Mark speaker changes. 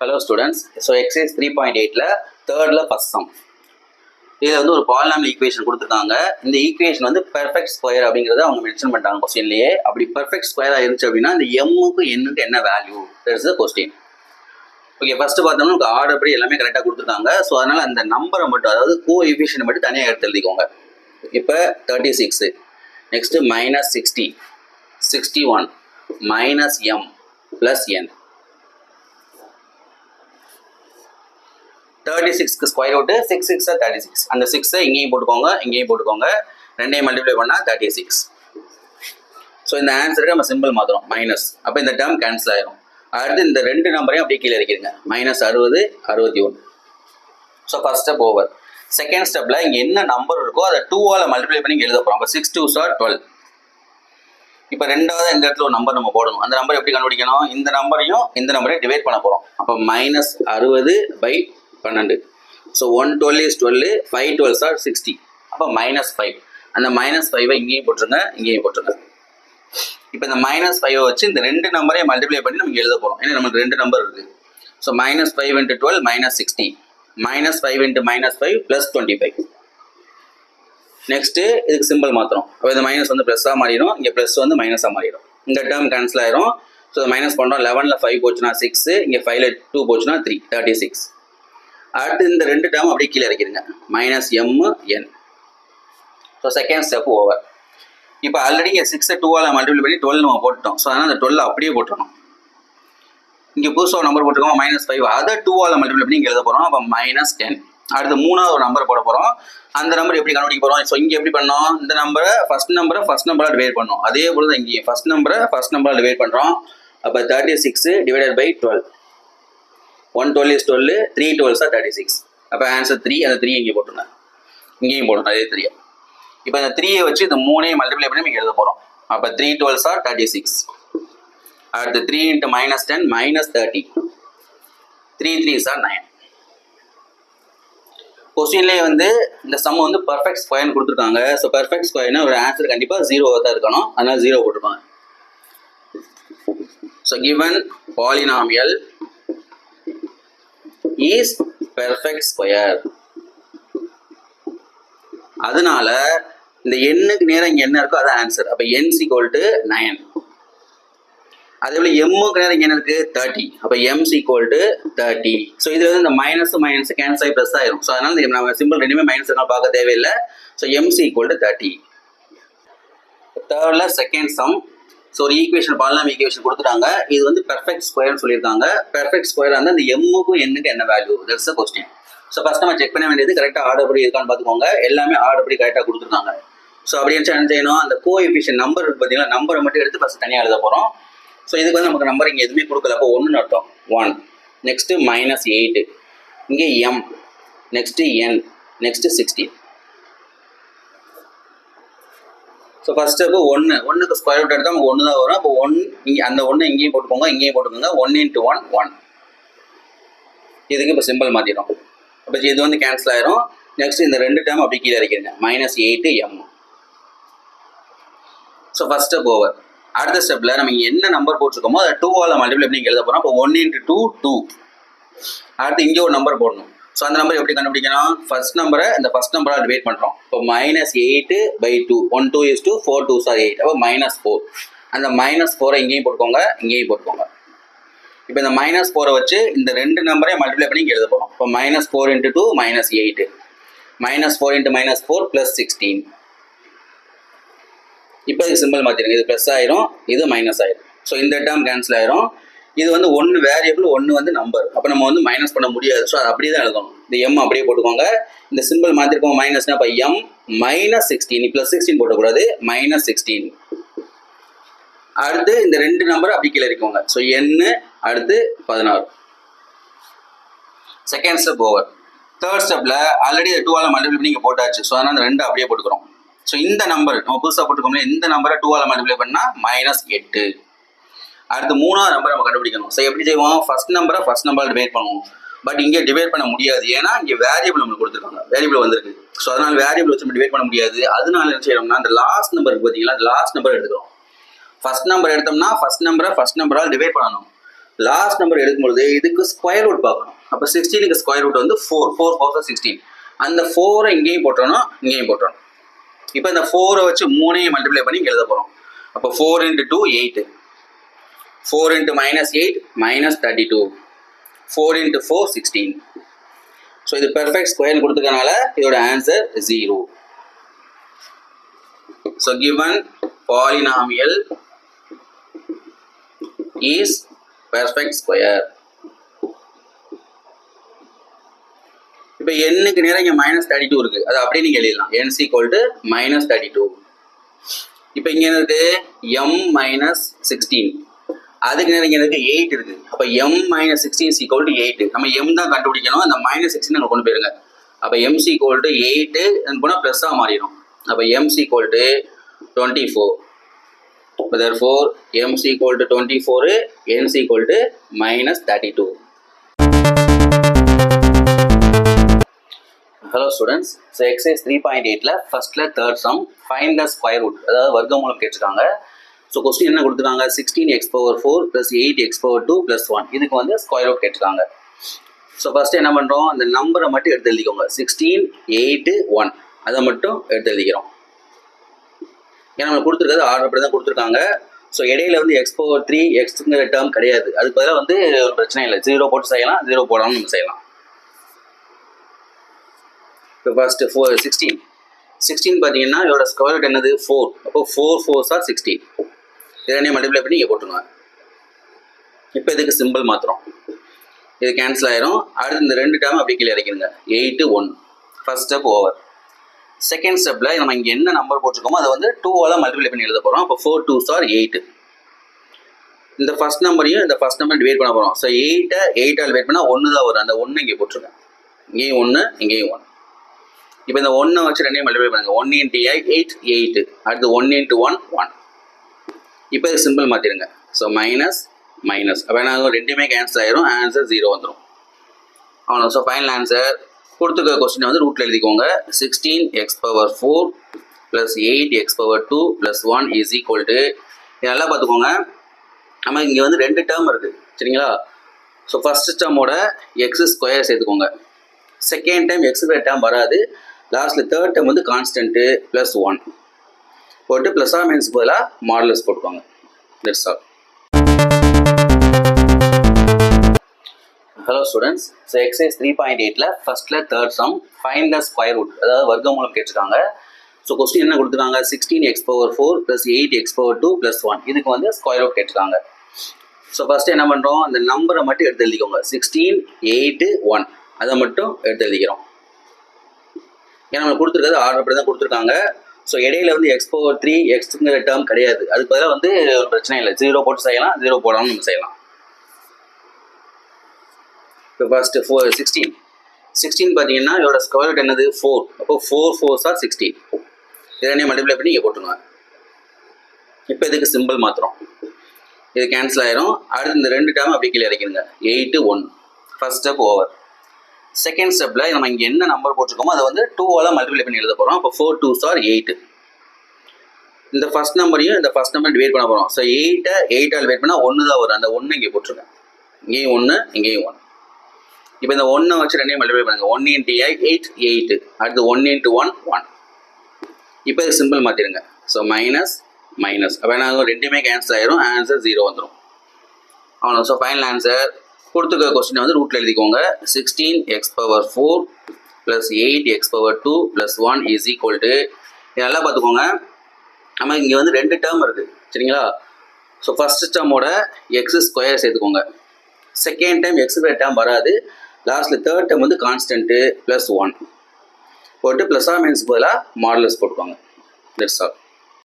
Speaker 1: Hello students. So exercise 3.8 third first sum. இதில் வந்து ஒரு பாலினாமியல் ஈக்குவேஷன் கொடுத்துருக்காங்க. இந்த ஈக்குவேஷன் வந்து பெர்ஃபெக்ட் ஸ்கொயர் அப்படிங்கிறத அவங்க மென்ஷன் பண்ணிட்டாங்க கொஸ்டின்லேயே. அப்படி பெர்ஃபெக்ட் ஸ்கொயராக இருந்துச்சு அப்படின்னா இந்த எம்முக்கு என்னுக்கு என்ன value, that's the question. Okay, first பார்த்தோம்னா உங்களுக்கு ஆர்டர் படி எல்லாமே கரெக்டாக கொடுத்துருக்காங்க. ஸோ அதனால் அந்த நம்பரை மட்டும், அதாவது கோஎஃபிஷியன்ட் மட்டும் தனியாக எடுத்து எழுதிக்கோங்க. இப்போ 36, நெக்ஸ்ட்டு -60, 61, -m + n. 36க்கு ஸ்கொயர் ரூட் 6 6 36. அந்த 6 இங்கேயும் போட்டுக்கோங்க, இங்கேயும் போட்டுக்கோங்க. ரெண்டையும் மல்டிப்ளை பண்ணால் 36. ஸோ இந்த ஆன்சருக்கு நம்ம சிம்பிள் மாத்திரம் மைனஸ். அப்போ இந்த டேர்ம் கேன்சல் ஆயிரும். அடுத்து இந்த ரெண்டு நம்பரையும் அப்படியே கீழே இருக்கிறீங்க. -60, 61. So first step over. Second ஸ்டெப்பில் இங்கே என்ன நம்பர் இருக்கோ அதை 2ஆல் மல்டிப்ளை பண்ணி எழுத போகிறோம். அப்போ 6 2s are 12. இப்போ ரெண்டாவது இந்த இடத்துல ஒரு நம்பர் நம்ம போடணும். அந்த நம்பர் எப்படி கண்டுபிடிக்கணும்? இந்த நம்பரையும் இந்த நம்பரையும் டிவைட் பண்ண போகிறோம். அப்போ -60/12. So 1 12 is 12, 5 12s are 60. அப்போ -5. அந்த -5 இங்கேயும் போட்டுருங்க, இங்கேயும் போட்டுருங்க. இப்போ இந்த -5 வச்சு இந்த ரெண்டு நம்பரையும் மல்டிப்ளை பண்ணி நம்ம எழுத போகிறோம். ஏன்னா நமக்கு ரெண்டு நம்பர் இருக்குது. ஸோ -5 × 12 -60, -5 × -5 +25. நெக்ஸ்ட்டு இதுக்கு சிம்பிள் மாத்திரம். அப்போ இந்த மைனஸ் வந்து ப்ளஸ்ஸாக மாறிடும், இங்கே ப்ளஸ் வந்து மைனஸாக மாறிடும். இந்த டேர்ம் கேன்சல் ஆயிரும். ஸோ மைனஸ் பண்ணுறோம். 11ல் 5 போச்சுன்னா 6, இங்கே 5ல் 2 போச்சுன்னா 3, 36. அடுத்து இந்த ரெண்டு டேர்ம் அப்படியே கீழே இறக்கிடுங்க. -m n. So second step over. இப்போ ஆல்ரெடி இங்கே 6 2ஆல் மல்டிப்ளை பண்ணி 12 நம்ம போட்டுட்டோம். ஸோ அதனால் அந்த 12 அப்படியே போட்டுடணும். இங்கே புதுசாக நம்பர் போட்டுருக்கோம் -5, அதை 2ஆல் மல்டிப்ளை பண்ணி இங்கே எழுத போகிறோம். அப்போ -10. அடுத்து மூணாவது ஒரு நம்பர் போட போகிறோம். அந்த நம்பர் எப்படி கண்டுபிடிக்க போகிறோம்? ஸோ இங்கே எப்படி பண்ணோம்? இந்த நம்பரை ஃபர்ஸ்ட் நம்பராக டிவைட் பண்ணோம். அதே போல் தான் இங்கேயும் ஃபர்ஸ்ட் நம்பராக டிவைட் பண்ணுறோம். அப்போ 36 / 12. 1 12 is 12, 3 12s are 36. அப்போ ஆன்சர் 3. அந்த 3 இங்கே போட்டுருங்க, இங்கேயும் போடணும் அதே 3. இப்போ அந்த 3 வச்சு இந்த 3ஐயும் மல்டிப்ளை பண்ணி நம்ம எழுத போகிறோம். அப்போ 3 12s are 36. அடுத்து 3 × -10 -30, 3 3s are 9. கொஸ்டின்லேயே வந்து இந்த சம் வந்து பர்ஃபெக்ட் ஸ்கொயர்னு கொடுத்துருக்காங்க. ஸோ பர்ஃபெக்ட் ஸ்கொயர்னா ஒரு ஆன்சர் கண்டிப்பாக 0 தான் இருக்கணும். அதனால் 0 போட்டுருப்பாங்க. So given polynomial is perfect square. அதனால இந்த எண்ணுக்கு நேரம் இங்கே என்ன இருக்கோ அதான் ஆன்சர். அப்போ n = 9. அதே போல் எம்முக்கு நேரம் இங்கே என்ன இருக்குது? 30. அப்போ m = 30. ஸோ இதில் வந்து இந்த மைனஸ் கேன்சல் ஆகி ப்ளஸ் ஆயிரும். ஸோ அதனால் நம்ம சிம்பிள் ரெண்டுமே மைனஸ் பார்க்க தேவையில்லை. So m = 30. தேர்டில் செகண்ட் சம். ஸோ ஒரு ஈக்குவேஷன், பாலினாமியல் ஈக்குவேஷன் கொடுத்துட்டாங்க. இது வந்து பெர்ஃபெக்ட் ஸ்கொயர்னு சொல்லியிருக்காங்க. பெர்ஃபெக்ட் ஸ்கொயர் வந்து அந்த எம்முக்கும் என்னுக்கு என்ன value, that's the question. So first நம்ம செக் பண்ண வேண்டியது கரெக்டாக ஆர்டர் படி இருக்கான்னு பார்த்துக்கோங்க. எல்லாமே ஆர்டர் படி கரெக்டாக கொடுத்துருக்காங்க. ஸோ அப்படி என்ன செய்யணும்? அந்த கோஎஃபிஷியன்ட் நம்பர் இருக்குது பார்த்தீங்கன்னா, நம்பரை மட்டும் எடுத்து ஃபஸ்ட் தனியாக எழுத போகிறோம். ஸோ இதுக்கு வந்து நமக்கு நம்பர் இங்கே எதுவுமே கொடுக்கல. அப்போ 1 அர்த்தம் 1. நெக்ஸ்ட்டு -8, இங்கே m, next n, next 16. So first step 1க்கு ஸ்கொயர் ரூட் எடுத்தால் நமக்கு 1 தான் வரும். அப்போ 1 இங்கே, அந்த 1 இங்கேயும் போட்டுக்கோங்க, இங்கேயும் போட்டுக்கோங்க. 1 × 1 1. இதுக்கு இப்போ சிம்பிள் மாற்றிடும். அப்போ இது வந்து கேன்சல் ஆயிரும். நெக்ஸ்ட் இந்த ரெண்டு டேர்ம் அப்படி கீழே இறக்கிடுங்க. -8m. So first step over. அடுத்த ஸ்டெப்பில் நம்ம இங்கே என்ன நம்பர் போட்டிருக்கோமோ அதை 2ஆல் மல்டிப்ளை பண்ணி எழுத போகிறோம். அப்போ 1 × 2 2. அடுத்து இங்கே ஒரு நம்பர் போடணும். ஸோ அந்த நம்பர் எப்படி கண்டுபிடிக்கணும்? ஃபர்ஸ்ட் நம்பரை இந்த ஃபர்ஸ்ட் நம்பராக டிவைட் பண்ணுறோம். இப்போ -8/2. 1 2 is 2, 4 2s are 8. அப்போ -4. அந்த -4 இங்கேயும் போட்டுக்கோங்க, இங்கேயும் போட்டுக்கோங்க. இப்போ இந்த -4 வச்சு இந்த ரெண்டு நம்பரையும் மல்டிப்ளை பண்ணி இங்கே எழுத போகிறோம். இப்போ -4 × 2 -8, -4 × -4 +16. இப்போ இது சிம்பிள் மாற்றிடுங்க. இது ப்ளஸ் ஆயிரும், இது மைனஸ் ஆயிரும். ஸோ இந்த டேர்ம் கேன்சல் ஆயிரும். இது வந்து 1 வேரியபிள், 1 வந்து நம்பர். அப்போ நம்ம வந்து மைனஸ் பண்ண முடியாது. ஸோ அது அப்படியே தான் எழுதணும். இந்த m அப்படியே போட்டுக்கோங்க. இந்த சிம்பிள் மாற்றிருக்கோம் மைனஸ்னா. இப்போ m -16, +16 போட்டக்கூடாது, -16. அடுத்து இந்த ரெண்டு நம்பர் அப்படி கீழே இருக்கோங்க. ஸோ n அடுத்து 16. Second step over. தேர்ட் ஸ்டெப்பில் ஆல்ரெடி 2ஆல் மல்டிப்ளை பண்ணி இங்கே போட்டாச்சு. ஸோ அதனால் அந்த 2 அப்படியே போட்டுக்கிறோம். ஸோ இந்த நம்பர் நம்ம புதுசாக போட்டுக்கோங்க. இந்த நம்பரை 2ஆல் மல்டிப்ளை பண்ணால் -8. அடுத்து மூணாவது நம்பர் நம்ம கண்டுபிடிக்கணும். ஸோ எப்படி செய்வோம்? ஃபர்ஸ்ட் நம்பரால் டிவைட் பண்ணுவோம். பட் இங்கே டிவைட் பண்ண முடியாது. ஏன்னா இங்கே வேரியபிள் நம்மளுக்கு கொடுத்துருக்காங்க, வேரியபிள் வந்திருக்கு. ஸோ அதனால் வேரியபிள் வச்சு நம்ம டிவைட் பண்ண முடியாது. அதனால என்ன செய்யணும்னா அந்த லாஸ்ட் நம்பர் பார்த்தீங்களா, அந்த லாஸ்ட் நம்பர் எடுத்துக்கிறோம். ஃபர்ஸ்ட் நம்பர் எடுத்தோம்னா ஃபர்ஸ்ட் நம்பரால் டிவைட் பண்ணணும். லாஸ்ட் நம்பர் எடுக்கும்பொழுது இதுக்கு ஸ்கொயர் ரூட் பார்க்கணும். அப்போ 16க்கு ஸ்கொயர் ரூட் வந்து 4 4 16. அந்த 4 இங்கேயும் போட்டணும், இங்கேயும் போட்டணும். இப்போ இந்த 4 வச்சு 3ஐயும் மல்டிப்ளை பண்ணி இங்கே எழுத போகிறோம். அப்போ 4 × 2 8, 4 × -8 -32, 4 × 4 16. ஸோ இது பெர்ஃபெக்ட் ஸ்கொயர் கொடுத்துக்கனால இதோட answer 0. So given polynomial is perfect square. இப்போ n-க்கு நேரா இங்கே -32 இருக்கு, அது அப்படியே நீங்கள் எழுதலாம். n = -32. இப்போ இங்கே என்னது m-16, அதுக்கு நேரம் இங்கே எனக்கு 8 இருக்கு. அப்போ m-16 = 8. நம்ம m தான் கண்டுபிடிக்கணும், அந்த -16 நம்ம கொண்டு போயிருங்க. அப்போ m = 8 போனால் ப்ளஸ்ஸாக மாறிடும். அப்போ m = 24. Therefore m = 24, n = -32. Hello students, so exercise 3.8ல ஃபர்ஸ்ட்ல third some find the square root, அதாவது வர்க்கமூலம் கேட்டிருக்காங்க. ஸோ கொஸ்டின் என்ன கொடுத்துருக்காங்க, 16x⁴ + 8x⁴ 2 + 1. இதுக்கு வந்து ஸ்கொயர் ரூட் கேட்டிருக்காங்க. ஸோ ஃபர்ஸ்ட் என்ன பண்ணுறோம், அந்த நம்பரை மட்டும் எடுத்து எழுதிக்கோங்க. 16 8 1 அதை மட்டும் எடுத்து எழுதிக்கிறோம். ஏன்னா நம்ம கொடுத்துருக்கிறது ஆர்டர் அப்படி தான் கொடுத்துருக்காங்க. ஸோ இடையில வந்து x⁴ எக்ஸுங்கிற டேர்ம் கிடையாது. அதுக்கு பதிலாக வந்து ஒரு பிரச்சனை இல்லை, 0 போட்டு செய்யலாம், 0 போடாமல் நம்ம செய்யலாம். இப்போ ஃபர்ஸ்ட் 16 பார்த்தீங்கன்னா இதோட ஸ்கொயர் ரூட் என்னது 4. அப்போ 4 4s are 16. இதனை மல்டிப்ளை பண்ணி இங்கே போட்டுருங்க. இப்போ இதுக்கு சிம்பிள் மாத்திரம், இது கேன்சல் ஆயிரும். அடுத்து இந்த 2 டேர்ம் அப்படி கீழே இறக்கிடுங்க. 8 1 ஃபர்ஸ்ட் ஸ்டெப் ஓவர். செகண்ட் ஸ்டெப்பில் நம்ம இங்கே என்ன நம்பர் போட்டிருக்கோமோ அதை வந்து 2ஆல் மல்டிப்ளை பண்ணி எழுத போகிறோம். அப்போ 4 2s are 8. இந்த ஃபர்ஸ்ட் நம்பரையும் இந்த ஃபர்ஸ்ட் நம்பர் டிவைட் பண்ண போகிறோம். ஸோ 8-ஐ 8ஆல் டிவைட் பண்ணால் 1 தான் வரும். அந்த 1 இங்கே போட்டிருக்கேன், இங்கேயும் 1 இங்கேயும் 1. இப்போ இந்த 1 வச்சு 2ஐயும் மல்டிப்ளை பண்ணுங்க. 1 × 8 8, அடுத்து 1 × 1 1. இப்போ இது சிம்பிள் மாற்றிடுங்க. ஸோ மைனஸ் மைனஸ், அப்போ என்ன ரெண்டுமே கேன்சல் ஆயிரும், ஆன்சர் 0 வந்துடும். அவ்வளோ. ஸோ ஃபைனல் ஆன்சர் கொடுத்துருக்க கொஸ்டினை வந்து ரூட்டில் எழுதிக்கோங்க. 16x⁴ + 8x⁴ 2 + 1 = இது நல்லா பார்த்துக்கோங்க. நம்ம இங்கே வந்து 2 டேர்ம் இருக்குது, சரிங்களா? ஸோ ஃபர்ஸ்ட் டேர்மோட x² சேர்த்துக்கோங்க. செகண்ட் டைம் x² டேர்ம் வராது. லாஸ்ட்டில் தேர்ட் டேர்ம் வந்து கான்ஸ்டன்ட்டு +1 போட்டு ப்ளஸ் ஆர் மைனஸ் பதிலாக மாடுலஸ் போட்டுக்கோங்க. That's all. Hello students, so exercise 3.8ல ஃபர்ஸ்ட்ல third sum find the square root, அதாவது வர்க்கமூலம் கேட்டிருக்காங்க. ஸோ கொஸ்டின் என்ன கொடுத்துருக்காங்க, 16x⁴ + 8x⁴ 2 + 1. இதுக்கு வந்து ஸ்கொயர் ரூட் கேட்டிருக்காங்க. ஸோ ஃபர்ஸ்ட் என்ன பண்ணுறோம், அந்த நம்பரை மட்டும் எடுத்து எழுதிக்கோங்க. 16 8 1 அதை மட்டும் எடுத்து எழுதிக்கிறோம். ஏன்னா நம்ம கொடுத்துருக்கிறது ஆர்டர் அப்படி தான் கொடுத்துருக்காங்க. ஸோ இடையில வந்து x⁴ எக்ஸுங்கிற டேர்ம் கிடையாது. அதுக்கு பதிலாக வந்து ஒரு பிரச்சனை இல்லை, 0 போட்டு செய்யலாம், 0 போடாமல் நம்ம செய்யலாம். இப்போ ஃபர்ஸ்ட் 16 பார்த்தீங்கன்னா இதோட ஸ்கொயர் ரூட் என்னது 4. அப்போ 4 4s are 16. இதனை மல்டிப்ளை பண்ணி இங்கே போட்டுருங்க. இப்போ இதுக்கு சிம்பிள் மாத்திரம், இது கேன்சல் ஆயிரும். அடுத்து இந்த 2 டேர்ம் அப்படி கீழே இறக்கிடுங்க. 8 1 ஃபர்ஸ்ட் ஸ்டெப் ஓவர். செகண்ட் ஸ்டெப்பில் நம்ம இங்கே என்ன நம்பர் போட்டிருக்கோமோ அதை வந்து 2ஆல் மல்டிப்ளை பண்ணி எழுத போகிறோம். அப்போ 4 2s are 8. இந்த ஃபர்ஸ்ட் நம்பரையும் இந்த ஃபர்ஸ்ட் நம்பர் டிவைட் பண்ண போகிறோம். ஸோ 8-ஐ 8ஆல் டிவைட் பண்ணால் 1 தான் வரும். அந்த 1 இங்கே போட்டிருக்கேன், இங்கேயும் 1 இங்கேயும் 1. இப்போ இந்த 1 வச்சு 2ஐயும் மல்டிப்ளை பண்ணுங்க. 1 × 8 8, அடுத்து 1 × 1 1. இப்போ இது சிம்பிள் மாற்றிடுங்க. ஸோ மைனஸ் மைனஸ், அப்போ என்ன ரெண்டுமே கேன்சல் ஆயிரும், ஆன்சர் 0 வந்துடும். அவ்வளோ. ஸோ ஃபைனல் ஆன்சர் கொடுத்துருக்க கொஸ்டினை வந்து ரூட்டில் எழுதிக்கோங்க. 16x⁴ + 8x⁴ 2 + 1 = இது நல்லா பார்த்துக்கோங்க. நம்ம இங்கே வந்து 2 டேர்ம் இருக்குது, சரிங்களா? ஸோ ஃபர்ஸ்ட் டேர்மோட x² சேர்த்துக்கோங்க. செகண்ட் டைம் x² டேர்ம் வராது. லாஸ்ட்டில் தேர்ட் டேர்ம் வந்து கான்ஸ்டன்ட்டு +1 போட்டு ப்ளஸ் ஆர் மைனஸ் பதிலாக மாடுலஸ் போட்டுக்கோங்க. That's all.